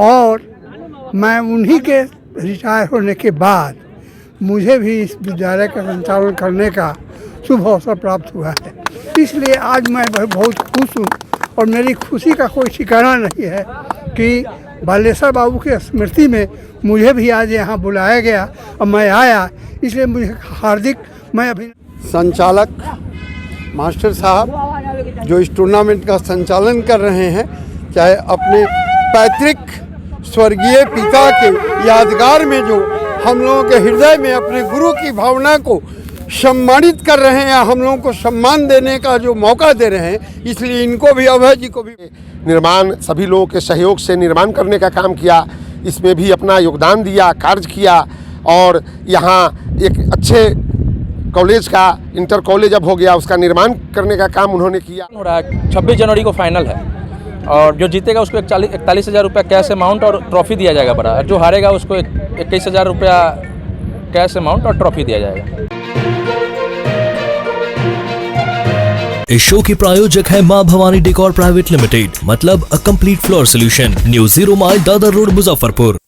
और मैं उन्हीं के रिटायर होने के बाद मुझे भी इस विद्यालय का संचालन करने का शुभ अवसर प्राप्त हुआ है। इसलिए आज मैं बहुत खुश हूँ और मेरी खुशी का कोई ठिकाना नहीं है कि बालेश्वर बाबू की स्मृति में मुझे भी आज यहाँ बुलाया गया और मैं आया, इसलिए मुझे हार्दिक मैं अभी संचालक मास्टर साहब जो इस टूर्नामेंट का संचालन कर रहे हैं, चाहे अपने पैतृक स्वर्गीय पिता के यादगार में जो हम लोगों के हृदय में अपने गुरु की भावना को सम्मानित कर रहे हैं, हम लोगों को सम्मान देने का जो मौका दे रहे हैं, इसलिए इनको भी अभय जी को भी निर्माण सभी लोगों के सहयोग से निर्माण करने का काम किया, इसमें भी अपना योगदान दिया, कार्य किया और यहाँ एक अच्छे कॉलेज का इंटर कॉलेज अब हो गया, उसका निर्माण करने का काम उन्होंने किया। हो रहा है 26 जनवरी को फाइनल है और जो जीतेगा उसको 41,000 रुपया कैश अमाउंट और ट्रॉफी दिया जाएगा बड़ा, और जो हारेगा उसको 21,000 रुपया कैश अमाउंट और ट्रॉफी दिया जाएगा। इस शो के प्रायोजक है मां भवानी डेकोर प्राइवेट लिमिटेड, मतलब a complete floor solution, new 0 mile Dadar road, Muzaffarpur.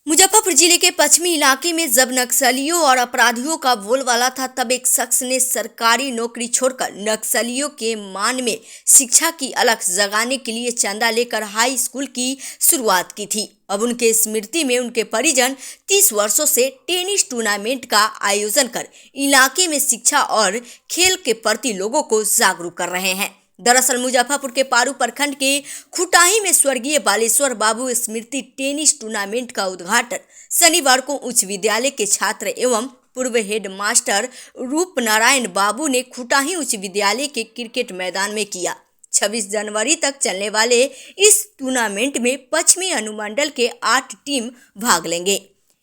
Muzaffarpur जिले के पश्चिमी इलाके में जब नक्सलियों और अपराधियों का बोलबाला था, तब एक शख्स ने सरकारी नौकरी छोड़कर नक्सलियों के मान में शिक्षा की अलख जगाने के लिए चंदा लेकर हाई स्कूल की शुरुआत की थी। अब उनके स्मृति में उनके परिजन 30 वर्षों से टेनिस टूर्नामेंट का आयोजन कर इलाके में शिक्षा और खेल के प्रति लोगों को जागरूक कर रहे हैं। दरअसल मुजफ्फरपुर के पारू प्रखंड के खुटाही में स्वर्गीय बालेश्वर बाबू स्मृति टेनिस टूर्नामेंट का उद्घाटन शनिवार को उच्च विद्यालय के छात्र एवं पूर्व हेड मास्टर रूप नारायण बाबू ने खुटाही उच्च विद्यालय के क्रिकेट मैदान में किया। 26 जनवरी तक चलने वाले इस टूर्नामेंट में पश्चिमी अनुमंडल के 8 टीम भाग लेंगे।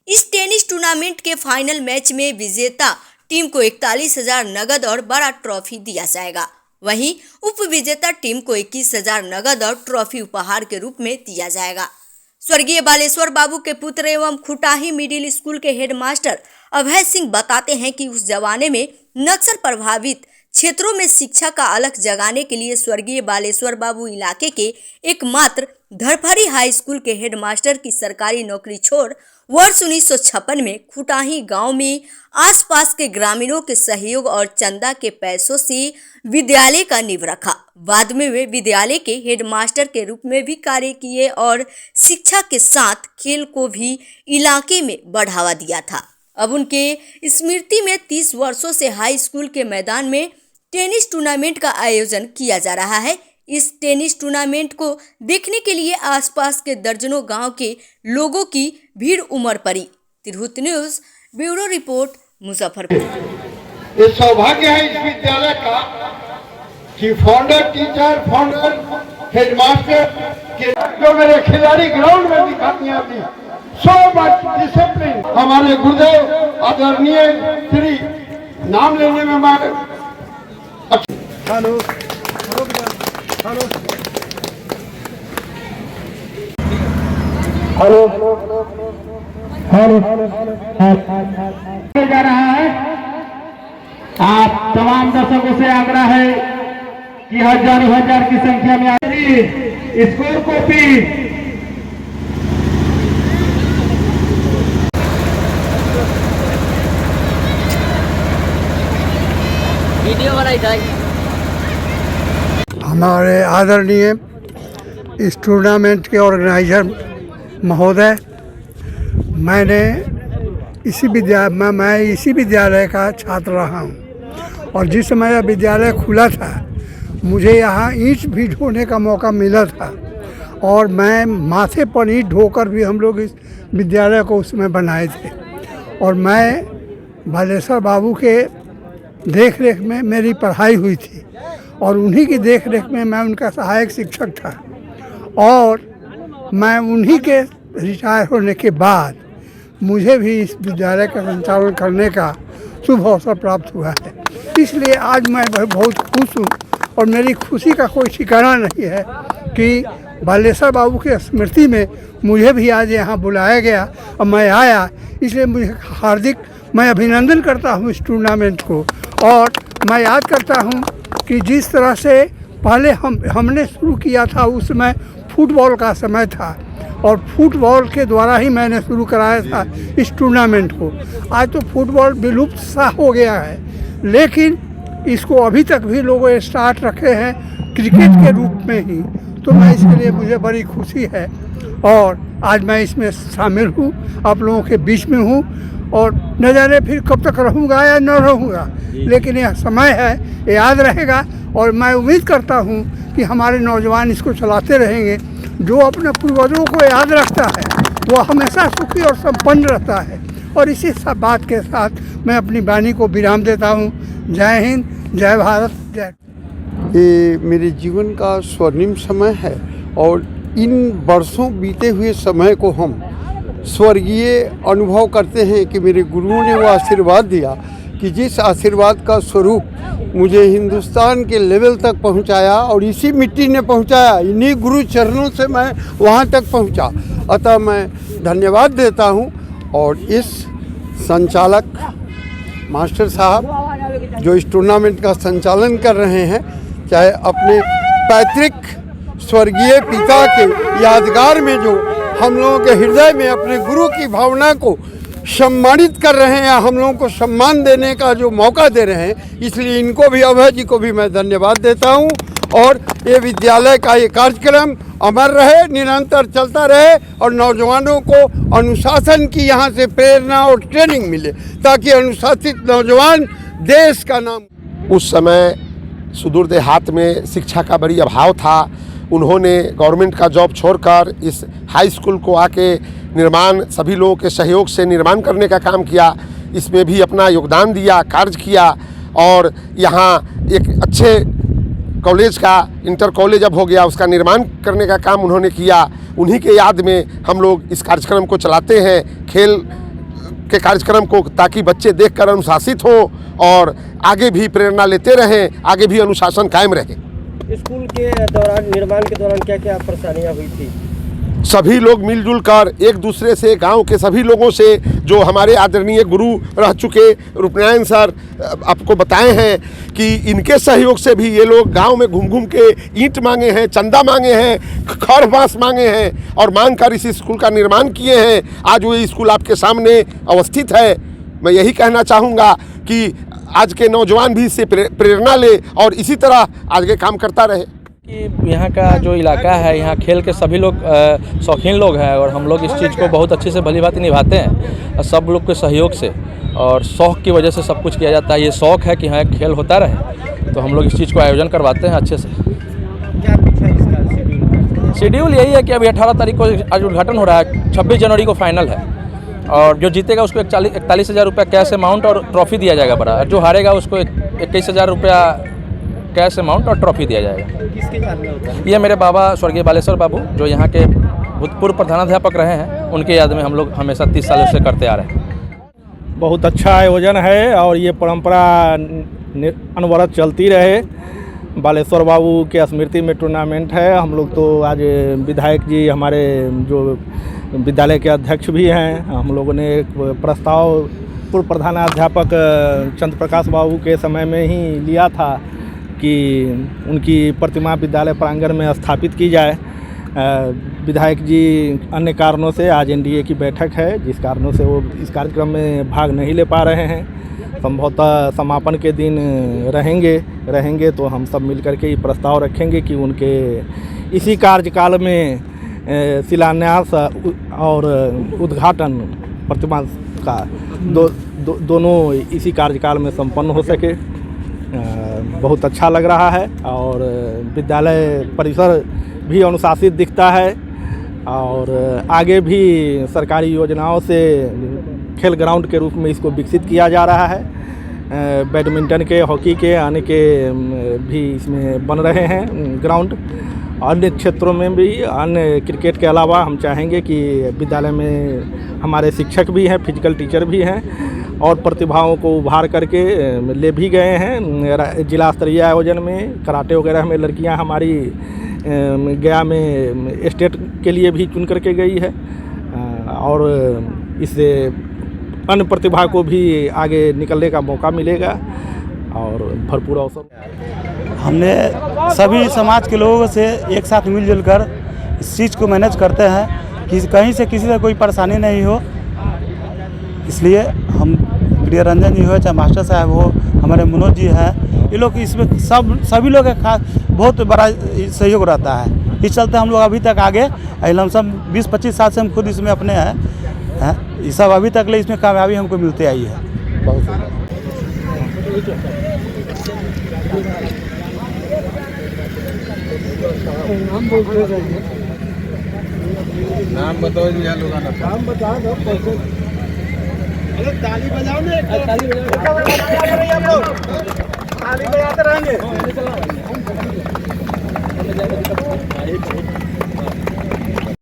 इस टेनिस टूर्नामेंट के फाइनल मैच में विजेता टीम को 41,000 नगद और बड़ा ट्रॉफी दिया जाएगा। वहीं उप विजेता टीम को 21,000 नगद और ट्रॉफी उपहार के रूप में दिया जाएगा। स्वर्गीय बालेश्वर बाबू के पुत्र एवं खुटाही मिडिल स्कूल के हेडमास्टर अभय सिंह बताते हैं कि उस जमाने में नक्सल प्रभावित क्षेत्रों में शिक्षा का अलख जगाने के लिए स्वर्गीय बालेश्वर बाबू इलाके के एकमात्र धरफरी हाई स्कूल के हेडमास्टर की सरकारी नौकरी छोड़ वर्ष 1956 में खुटाही गांव में आसपास के ग्रामीणों के सहयोग और चंदा के पैसों से विद्यालय का नींव रखा। बाद में वे विद्यालय के हेडमास्टर के रूप में भी कार्य किए और शिक्षा के साथ खेल को भी इलाके में बढ़ावा दिया था। अब उनके स्मृति में 30 वर्षों से हाई स्कूल के मैदान में टेनिस टूर्नामेंट का आयोजन किया जा रहा है। इस टेनिस टूर्नामेंट को देखने के लिए आसपास के दर्जनों गांव के लोगों की भीड़ उमड़ पड़ी। Tirhut news bureau report, Muzaffarpur. ये सौभाग्य है इस विद्यालय का कि फाउंडर, टीचर, फाउंडर, हेडमास्टर के जो मेरे खिलाड़ी ग्राउंड में दिखाती हैं अपनी सो मच डिसिप्लिन। हमारे गुरुदेव आदरणीय श्री नाम लेने में हमारे हेलो हेलो हेलो जा रहा है। आप तमाम दर्शकों से आग्रह है कि हजारों हजार की संख्या में आएगी। स्कोर कॉपी वीडियो बनाई जाएगी। हमारे आदरणीय इस टूर्नामेंट के ऑर्गेनाइजर महोदय, मैं इसी विद्यालय का छात्र रहा हूँ और जिस समय यह विद्यालय खुला था मुझे यहाँ ईंट भी ढोने का मौका मिला था और मैं माथे पर ईंट ढोकर भी हम लोग इस विद्यालय को उसमें बनाए थे। और मैं बालेश्वर बाबू के देख रेख में मेरी पढ़ाई हुई थी और उन्हीं की देख रेख में मैं उनका सहायक शिक्षक था और मैं उन्हीं के रिटायर होने के बाद मुझे भी इस विद्यालय का संचालन करने का शुभ अवसर प्राप्त हुआ है। इसलिए आज मैं बहुत खुश हूँ और मेरी खुशी का कोई ठिकाना नहीं है कि बालेश्वर बाबू की स्मृति में मुझे भी आज यहाँ बुलाया गया और मैं आया, इसलिए मुझे हार्दिक मैं अभिनंदन करता हूँ इस टूर्नामेंट को। और मैं याद करता हूँ कि जिस तरह से पहले हमने शुरू किया था उस समय फुटबॉल का समय था और फुटबॉल के द्वारा ही मैंने शुरू कराया था इस टूर्नामेंट को। आज तो फुटबॉल विलुप्त सा हो गया है, लेकिन इसको अभी तक भी लोगों स्टार्ट रखे हैं क्रिकेट के रूप में ही। तो मैं इसके लिए मुझे बड़ी खुशी है और आज मैं इसमें शामिल हूँ, आप लोगों के बीच में हूँ और न जाने फिर कब तक रहूँगा या न रहूँगा, लेकिन यह समय है, याद रहेगा। और मैं उम्मीद करता हूँ कि हमारे नौजवान इसको चलाते रहेंगे। जो अपने पूर्वजों को याद रखता है वो हमेशा सुखी और संपन्न रहता है। और इसी सब बात के साथ मैं अपनी वाणी को विराम देता हूँ। जय हिंद, जय भारत, जय। ये मेरे जीवन का स्वर्णिम समय है और इन वर्षों बीते हुए समय को हम स्वर्गीय अनुभव करते हैं कि मेरे गुरुओं ने वो आशीर्वाद दिया कि जिस आशीर्वाद का स्वरूप मुझे हिंदुस्तान के लेवल तक पहुंचाया और इसी मिट्टी ने पहुंचाया, इन्हीं गुरु चरणों से मैं वहां तक पहुंचा। अतः मैं धन्यवाद देता हूं। और इस संचालक मास्टर साहब जो इस टूर्नामेंट का संचालन कर रहे हैं, चाहे अपने पैतृक स्वर्गीय पिता के यादगार में जो हम लोगों के हृदय में अपने गुरु की भावना को सम्मानित कर रहे हैं, हम लोगों को सम्मान देने का जो मौका दे रहे हैं, इसलिए इनको भी, अभय जी को भी मैं धन्यवाद देता हूं। और ये विद्यालय का ये कार्यक्रम अमर रहे, निरंतर चलता रहे और नौजवानों को अनुशासन की यहाँ से प्रेरणा और ट्रेनिंग मिले, ताकि अनुशासित नौजवान देश का नाम। उस समय सुदूर देहात में शिक्षा का बड़ी अभाव था। उन्होंने गवर्नमेंट का जॉब छोड़कर इस हाई स्कूल को आके निर्माण, सभी लोगों के सहयोग से निर्माण करने का काम किया। इसमें भी अपना योगदान दिया, कार्य किया और यहाँ एक अच्छे कॉलेज का, इंटर कॉलेज अब हो गया, उसका निर्माण करने का काम उन्होंने किया। उन्हीं के याद में हम लोग इस कार्यक्रम को चलाते हैं, खेल के कार्यक्रम को, ताकि बच्चे देखकर अनुशासित हों और आगे भी प्रेरणा लेते रहें, आगे भी अनुशासन कायम रहे। स्कूल के दौरान, निर्माण के दौरान क्या क्या परेशानियां हुई थी? सभी लोग मिलजुल कर एक दूसरे से, गांव के सभी लोगों से, जो हमारे आदरणीय गुरु रह चुके रूपनारायण सर आपको बताए हैं कि इनके सहयोग से भी ये लोग गांव में घूम घूम के ईंट मांगे हैं, चंदा मांगे हैं, खड़ बांस मांगे हैं और मांग कर इस स्कूल का निर्माण किए हैं। आज वो स्कूल आपके सामने अवस्थित है। मैं यही कहना चाहूँगा कि आज के नौजवान भी इससे प्रेरणा ले और इसी तरह आगे काम करता रहे। कि यहाँ का जो इलाका है, यहाँ खेल के सभी लोग शौकीन लोग हैं और हम लोग इस चीज़ को बहुत अच्छे से भली भांति निभाते हैं, सब लोग के सहयोग से और शौक़ की वजह से सब कुछ किया जाता है। ये शौक़ है कि यहाँ खेल होता रहे, तो हम लोग इस चीज़ को आयोजन करवाते हैं अच्छे से। क्या पीछे इसका शेड्यूल यही है कि अभी 18 तारीख को आज उद्घाटन हो रहा है, 26 जनवरी को फाइनल है और जो जीतेगा उसको 41,000 रुपया कैश अमाउंट और ट्रॉफी दिया जाएगा बड़ा, और जो हारेगा उसको 21,000 रुपया कैश अमाउंट और ट्रॉफी दिया जाएगा। किसके याद में होता है? ये मेरे बाबा स्वर्गीय बालेश्वर बाबू जो यहाँ के भूतपूर्व प्रधानाध्यापक रहे हैं, उनके याद में हम लोग हमेशा 30 सालों से करते आ रहे हैं। बहुत अच्छा आयोजन है और ये परंपरा अनवरत चलती रहे। बालेश्वर बाबू के स्मृति में टूर्नामेंट है। हम लोग तो आज विधायक जी, हमारे जो विद्यालय के अध्यक्ष भी हैं, हम लोगों ने एक प्रस्ताव पूर्व प्रधानाध्यापक चंद्र प्रकाश बाबू के समय में ही लिया था कि उनकी प्रतिमा विद्यालय प्रांगण में स्थापित की जाए। विधायक जी अन्य कारणों से आज एनडीए की बैठक है, जिस कारणों से वो इस कार्यक्रम में भाग नहीं ले पा रहे हैं। संभवतः समापन के दिन रहेंगे तो हम सब मिलकर के ये प्रस्ताव रखेंगे कि उनके इसी कार्यकाल में शिलान्यास और उद्घाटन प्रतिमा का दोनों इसी कार्यकाल में संपन्न हो सके। बहुत अच्छा लग रहा है और विद्यालय परिसर भी अनुशासित दिखता है और आगे भी सरकारी योजनाओं से खेल ग्राउंड के रूप में इसको विकसित किया जा रहा है। बैडमिंटन के, हॉकी के, अन्य के भी इसमें बन रहे हैं ग्राउंड। अन्य क्षेत्रों में भी, अन्य क्रिकेट के अलावा हम चाहेंगे कि विद्यालय में हमारे शिक्षक भी हैं, फिजिकल टीचर भी हैं और प्रतिभाओं को उभार करके ले भी गए हैं। जिला स्तरीय आयोजन में कराटे वगैरह में लड़कियां हमारी गया में स्टेट के लिए भी चुन करके गई है और इससे अन्य प्रतिभा को भी आगे निकलने का मौका मिलेगा और भरपूर अवसर। हमने सभी समाज के लोगों से एक साथ मिलजुल कर इस चीज़ को मैनेज करते हैं कहीं से किसी से कोई परेशानी नहीं हो, इसलिए हम प्रिय रंजन जी हो चाहे मास्टर साहब हो, हमारे मनोज जी हैं, ये लोग इसमें सभी लोग का खास बहुत बड़ा सहयोग रहता है। इस चलते हम लोग अभी तक आगे लमसम 20-25 साल से हम खुद इसमें अपने हैं, ये सब अभी तक ले इसमें कामयाबी हमको मिलते आई है। नाम बताओ जी, नाम बता दो। ताली बजाओ ना, ताली बजाते रहेंगे।